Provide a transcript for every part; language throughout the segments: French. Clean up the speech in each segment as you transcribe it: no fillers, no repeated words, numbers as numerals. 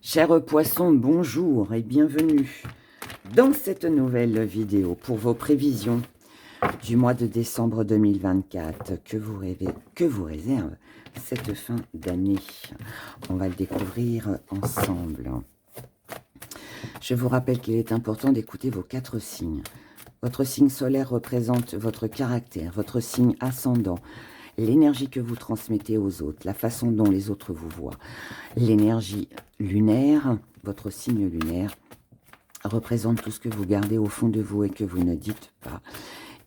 Chers poissons, bonjour et bienvenue dans cette nouvelle vidéo pour vos prévisions du mois de décembre 2024 que vous réserve cette fin d'année. On va le découvrir ensemble. Je vous rappelle qu'il est important d'écouter vos 4 signes. Votre signe solaire représente votre caractère, votre signe ascendant, l'énergie que vous transmettez aux autres, la façon dont les autres vous voient. L'énergie lunaire, votre signe lunaire, représente tout ce que vous gardez au fond de vous et que vous ne dites pas.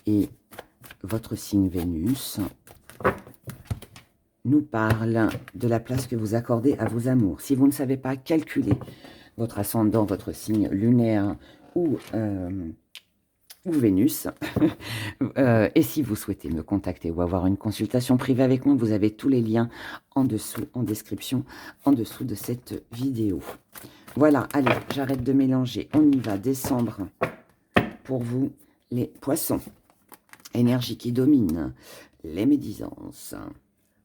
Et votre signe Vénus nous parle de la place que vous accordez à vos amours. Si vous ne savez pas calculer votre ascendant, votre signe lunaire ou Vénus, et si vous souhaitez me contacter ou avoir une consultation privée avec moi, vous avez tous les liens en dessous, en description, en dessous de cette vidéo. Voilà, allez, j'arrête de mélanger. On y va, décembre, pour vous, les poissons. Énergie qui domine, les médisances,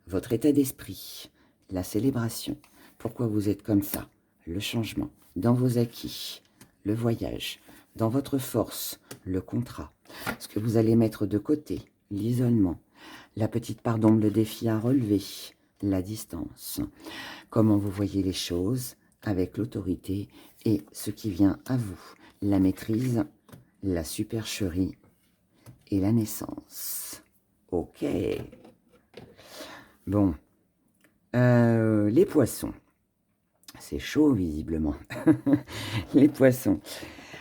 votre état d'esprit, la célébration. Pourquoi vous êtes comme ça? Le changement, dans vos acquis, le voyage, dans votre force, le contrat, ce que vous allez mettre de côté, l'isolement, la petite part d'ombre, le défi à relever, la distance, comment vous voyez les choses avec l'autorité et ce qui vient à vous, la maîtrise, la supercherie et la naissance. Ok. Bon. Les poissons. C'est chaud, visiblement. Les poissons.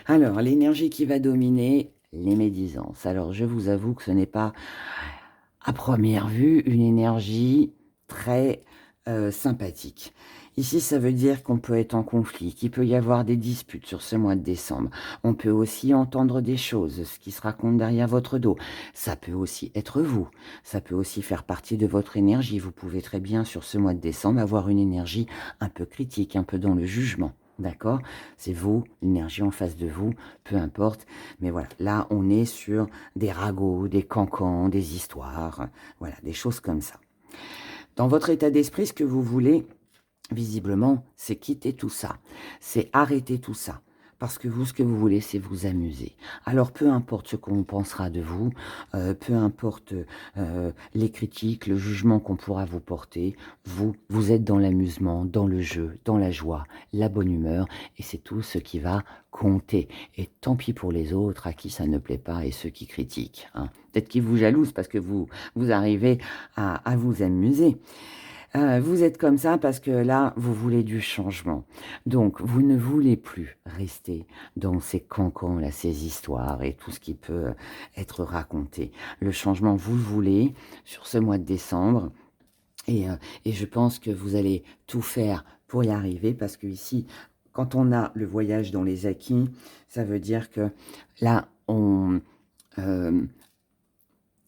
Alors, l'énergie qui va dominer, les médisances. Alors, je vous avoue que ce n'est pas, à première vue, une énergie très sympathique. Ici, ça veut dire qu'on peut être en conflit, qu'il peut y avoir des disputes sur ce mois de décembre. On peut aussi entendre des choses, ce qui se raconte derrière votre dos. Ça peut aussi être vous. Ça peut aussi faire partie de votre énergie. Vous pouvez très bien, sur ce mois de décembre, avoir une énergie un peu critique, un peu dans le jugement. D'accord? C'est vous, l'énergie en face de vous, peu importe. Mais voilà, là, on est sur des ragots, des cancans, des histoires, voilà, des choses comme ça. Dans votre état d'esprit, ce que vous voulez, visiblement, c'est quitter tout ça. C'est arrêter tout ça. Parce que vous, ce que vous voulez, c'est vous amuser. Alors, peu importe ce qu'on pensera de vous, peu importe les critiques, le jugement qu'on pourra vous porter, vous êtes dans l'amusement, dans le jeu, dans la joie, la bonne humeur, et c'est tout ce qui va compter. Et tant pis pour les autres à qui ça ne plaît pas et ceux qui critiquent. Hein. Peut-être qu'ils vous jalousent parce que vous arrivez à vous amuser. Vous êtes comme ça parce que là, vous voulez du changement. Donc, vous ne voulez plus rester dans ces cancans, là, ces histoires et tout ce qui peut être raconté. Le changement, vous le voulez sur ce mois de décembre. Et je pense que vous allez tout faire pour y arriver parce que ici, quand on a le voyage dans les acquis, ça veut dire que là,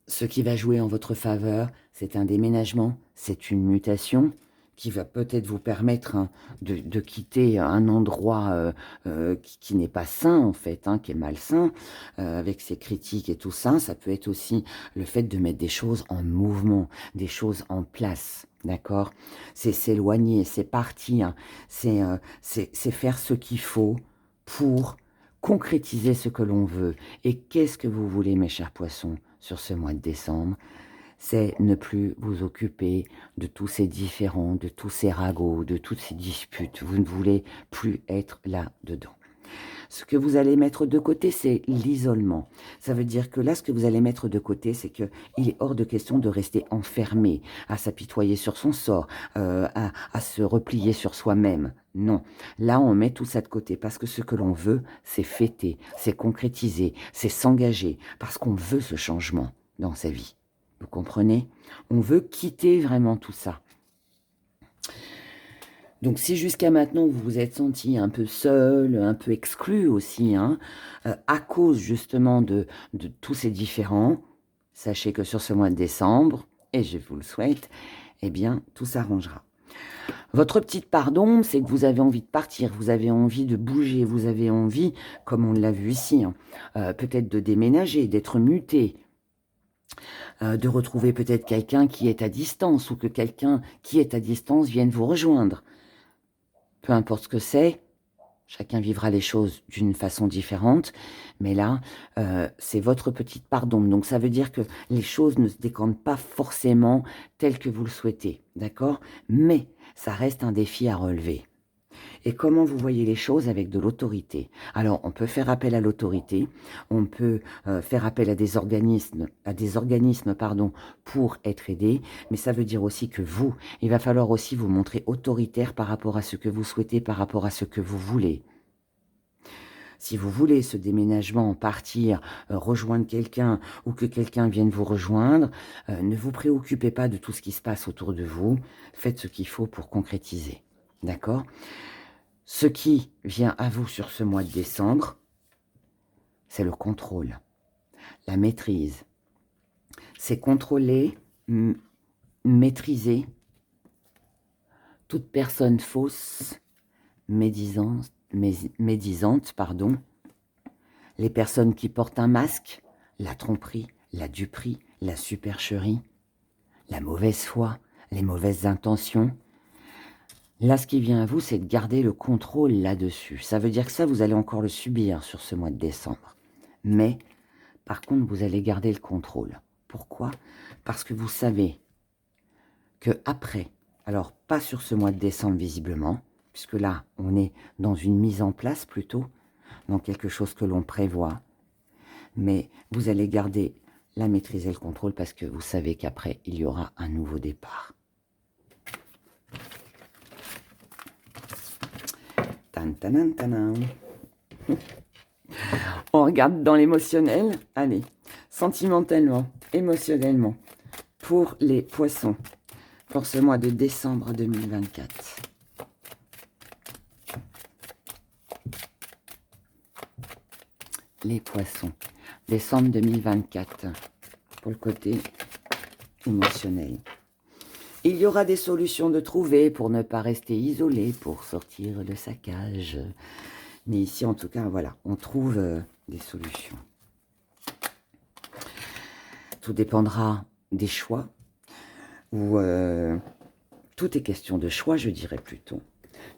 ce qui va jouer en votre faveur, c'est un déménagement, c'est une mutation qui va peut-être vous permettre de quitter un endroit qui n'est pas sain, en fait, qui est malsain, avec ses critiques et tout ça. Ça peut être aussi le fait de mettre des choses en mouvement, des choses en place, d'accord? C'est s'éloigner, c'est partir, c'est faire ce qu'il faut pour concrétiser ce que l'on veut. Et qu'est-ce que vous voulez, mes chers poissons, sur ce mois de décembre? C'est ne plus vous occuper de tous ces différends, de tous ces ragots, de toutes ces disputes. Vous ne voulez plus être là-dedans. Ce que vous allez mettre de côté, c'est l'isolement. Ça veut dire que là, ce que vous allez mettre de côté, c'est qu'il est hors de question de rester enfermé, à s'apitoyer sur son sort, à se replier sur soi-même. Non, là, on met tout ça de côté parce que ce que l'on veut, c'est fêter, c'est concrétiser, c'est s'engager, parce qu'on veut ce changement dans sa vie. Vous comprenez? On veut quitter vraiment tout ça. Donc, si jusqu'à maintenant, vous vous êtes senti un peu seul, un peu exclu aussi, à cause justement de tous ces différends, sachez que sur ce mois de décembre, et je vous le souhaite, eh bien, tout s'arrangera. Votre petite part d'ombre, c'est que vous avez envie de partir, vous avez envie de bouger, vous avez envie, comme on l'a vu ici, peut-être de déménager, d'être muté, de retrouver peut-être quelqu'un qui est à distance ou que quelqu'un qui est à distance vienne vous rejoindre. peu importe ce que c'est, chacun vivra les choses d'une façon différente, mais là, c'est votre petite part d'ombre. Donc ça veut dire que les choses ne se décantent pas forcément telles que vous le souhaitez, d'accord? Mais ça reste un défi à relever. Et comment vous voyez les choses avec de l'autorité? Alors, on peut faire appel à l'autorité, on peut faire appel à des organismes, pardon, pour être aidé, mais ça veut dire aussi que vous, il va falloir aussi vous montrer autoritaire par rapport à ce que vous souhaitez, par rapport à ce que vous voulez. Si vous voulez ce déménagement, partir, rejoindre quelqu'un ou que quelqu'un vienne vous rejoindre, ne vous préoccupez pas de tout ce qui se passe autour de vous. Faites ce qu'il faut pour concrétiser. D'accord? Ce qui vient à vous sur ce mois de décembre, c'est le contrôle, la maîtrise. C'est contrôler, maîtriser toute personne fausse, médisante, pardon, les personnes qui portent un masque, la tromperie, la duperie, la supercherie, la mauvaise foi, les mauvaises intentions. Là, ce qui vient à vous, c'est de garder le contrôle là-dessus. Ça veut dire que ça, vous allez encore le subir sur ce mois de décembre. Mais, par contre, vous allez garder le contrôle. Pourquoi? Parce que vous savez que après, alors pas sur ce mois de décembre visiblement, puisque là, on est dans une mise en place plutôt, dans quelque chose que l'on prévoit, mais vous allez garder la maîtrise et le contrôle parce que vous savez qu'après, il y aura un nouveau départ. Tan, tanan, tanan. On regarde dans l'émotionnel. Allez, sentimentalement, émotionnellement, pour les poissons, pour ce mois de décembre 2024. Les poissons, décembre 2024, pour le côté émotionnel. Il y aura des solutions de trouver pour ne pas rester isolé, pour sortir de sa cage. Mais ici, en tout cas, voilà, on trouve des solutions. Tout dépendra des choix, ou tout est question de choix, je dirais plutôt.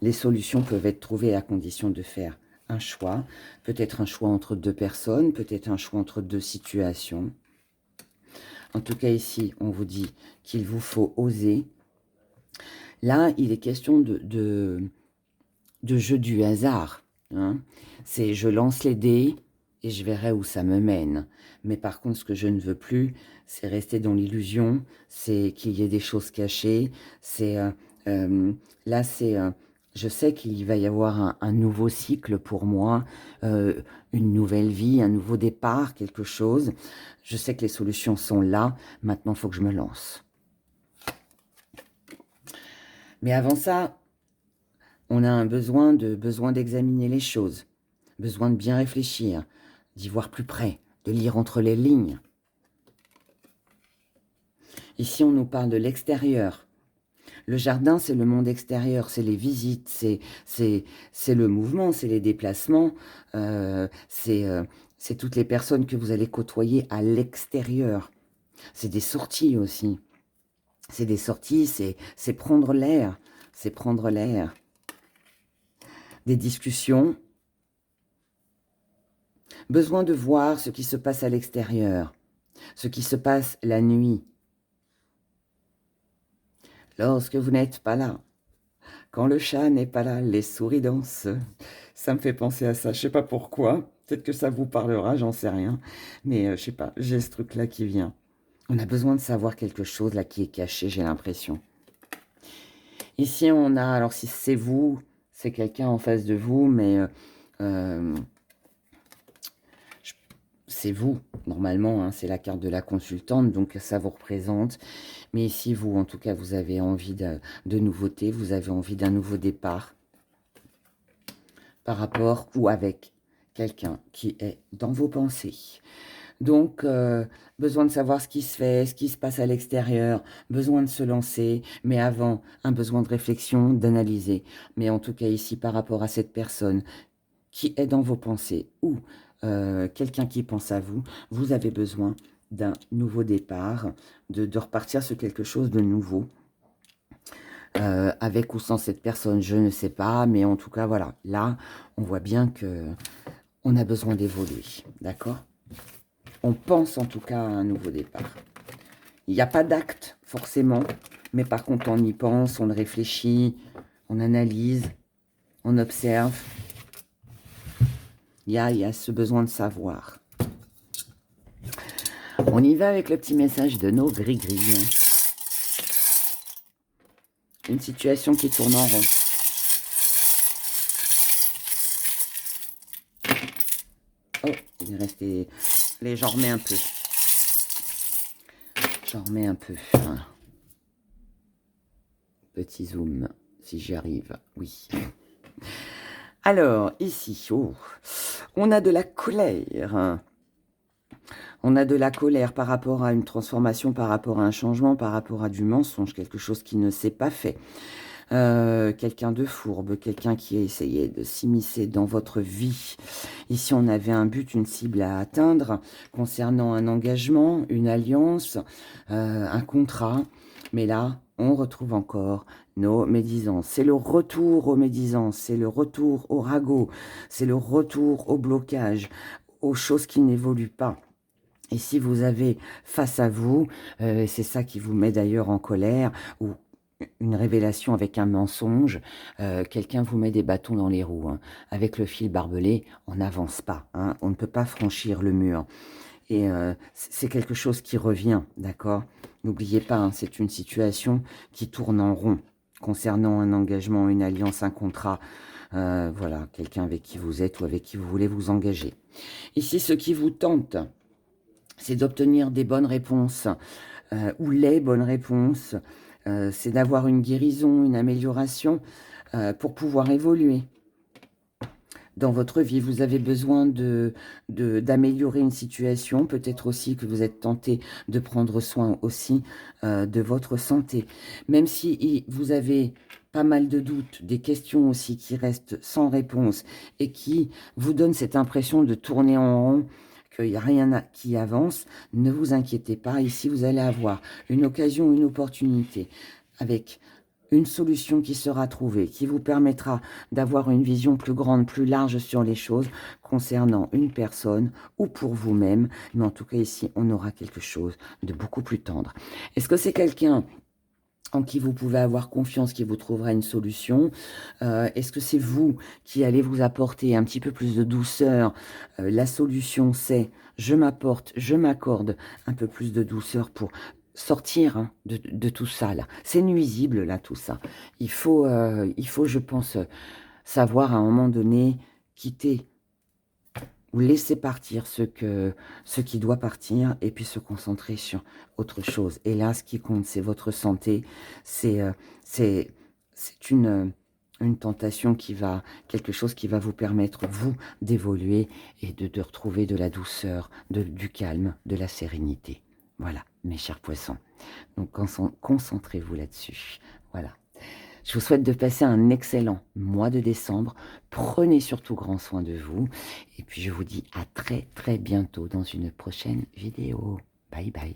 Les solutions peuvent être trouvées à condition de faire un choix, peut-être un choix entre deux personnes, peut-être un choix entre deux situations. En tout cas, ici, on vous dit qu'il vous faut oser. Là, il est question de jeu du hasard. Hein. C'est je lance les dés et je verrai où ça me mène. Mais par contre, ce que je ne veux plus, c'est rester dans l'illusion, c'est qu'il y ait des choses cachées. C'est là, c'est je sais qu'il va y avoir un nouveau cycle pour moi, une nouvelle vie, un nouveau départ, quelque chose. Je sais que les solutions sont là. Maintenant, il faut que je me lance. Mais avant ça, on a un besoin d'examiner les choses, besoin de bien réfléchir, d'y voir plus près, de lire entre les lignes. Ici, on nous parle de l'extérieur. Le jardin, c'est le monde extérieur, c'est les visites, c'est le mouvement, c'est les déplacements, c'est toutes les personnes que vous allez côtoyer à l'extérieur. C'est des sorties aussi. C'est des sorties, c'est prendre l'air, c'est prendre l'air. Des discussions. Besoin de voir ce qui se passe à l'extérieur, ce qui se passe la nuit. Lorsque vous n'êtes pas là, quand le chat n'est pas là, les souris dansent. Ça me fait penser à ça, je sais pas pourquoi. Peut-être que ça vous parlera, j'en sais rien. Mais je sais pas, j'ai ce truc-là qui vient. On a besoin de savoir quelque chose là qui est caché, j'ai l'impression. Ici, on a, alors si c'est vous, c'est quelqu'un en face de vous, mais c'est vous, normalement, hein, c'est la carte de la consultante, donc ça vous représente. Mais ici, vous, en tout cas, vous avez envie de nouveautés, vous avez envie d'un nouveau départ par rapport ou avec quelqu'un qui est dans vos pensées. Donc, besoin de savoir ce qui se fait, ce qui se passe à l'extérieur, besoin de se lancer, mais avant, un besoin de réflexion, d'analyser. Mais en tout cas, ici, par rapport à cette personne qui est dans vos pensées ou quelqu'un qui pense à vous, vous avez besoin d'un nouveau départ, de repartir sur quelque chose de nouveau. avec ou sans cette personne, je ne sais pas, mais en tout cas, voilà. Là, on voit bien que on a besoin d'évoluer, d'accord? On pense en tout cas à un nouveau départ. Il n'y a pas d'acte, forcément, mais par contre, on y pense, on le réfléchit, on analyse, on observe. Il y a ce besoin de savoir. On y va avec le petit message de nos gris-gris. Une situation qui tourne en rond. Oh, il est resté... Allez, j'en remets un peu. J'en remets un peu. Petit zoom, si j'y arrive. Oui. Alors, ici, oh, on a de la colère. On a de la colère par rapport à une transformation, par rapport à un changement, par rapport à du mensonge, quelque chose qui ne s'est pas fait. Quelqu'un de fourbe, quelqu'un qui a essayé de s'immiscer dans votre vie. Ici, on avait un but, une cible à atteindre concernant un engagement, une alliance, un contrat. Mais là, on retrouve encore nos médisances. C'est le retour aux médisances, c'est le retour au ragot, c'est le retour au blocage, aux choses qui n'évoluent pas. Et si vous avez face à vous, c'est ça qui vous met d'ailleurs en colère, ou une révélation avec un mensonge, quelqu'un vous met des bâtons dans les roues. Hein. Avec le fil barbelé, on n'avance pas. Hein. On ne peut pas franchir le mur. Et c'est quelque chose qui revient, d'accord? N'oubliez pas, hein, c'est une situation qui tourne en rond concernant un engagement, une alliance, un contrat. Voilà, quelqu'un avec qui vous êtes ou avec qui vous voulez vous engager. Ici, ce qui vous tente, c'est d'obtenir des bonnes réponses ou les bonnes réponses. C'est d'avoir une guérison, une amélioration pour pouvoir évoluer. Dans votre vie, vous avez besoin d'améliorer une situation. Peut-être aussi que vous êtes tenté de prendre soin aussi de votre santé. Même si vous avez pas mal de doutes, des questions aussi qui restent sans réponse et qui vous donnent cette impression de tourner en rond, qu'il n'y a rien qui avance, ne vous inquiétez pas. Ici, vous allez avoir une occasion, une opportunité avec une solution qui sera trouvée, qui vous permettra d'avoir une vision plus grande, plus large sur les choses concernant une personne ou pour vous-même. Mais en tout cas, ici, on aura quelque chose de beaucoup plus tendre. Est-ce que c'est quelqu'un en qui vous pouvez avoir confiance, qui vous trouvera une solution? Est-ce que c'est vous qui allez vous apporter un petit peu plus de douceur? La solution, c'est je m'accorde un peu plus de douceur pour sortir hein, de tout ça, là. C'est nuisible, là, tout ça. Il faut, je pense, savoir à un moment donné quitter ou laisser partir ce qui doit partir et puis se concentrer sur autre chose. Et là, ce qui compte, c'est votre santé. C'est une tentation quelque chose qui va vous permettre, vous, d'évoluer et de retrouver de la douceur, du calme, de la sérénité. Voilà, mes chers poissons. Donc, concentrez-vous là-dessus. Voilà. Je vous souhaite de passer un excellent mois de décembre. Prenez surtout grand soin de vous. Et puis, je vous dis à très, très bientôt dans une prochaine vidéo. Bye, bye.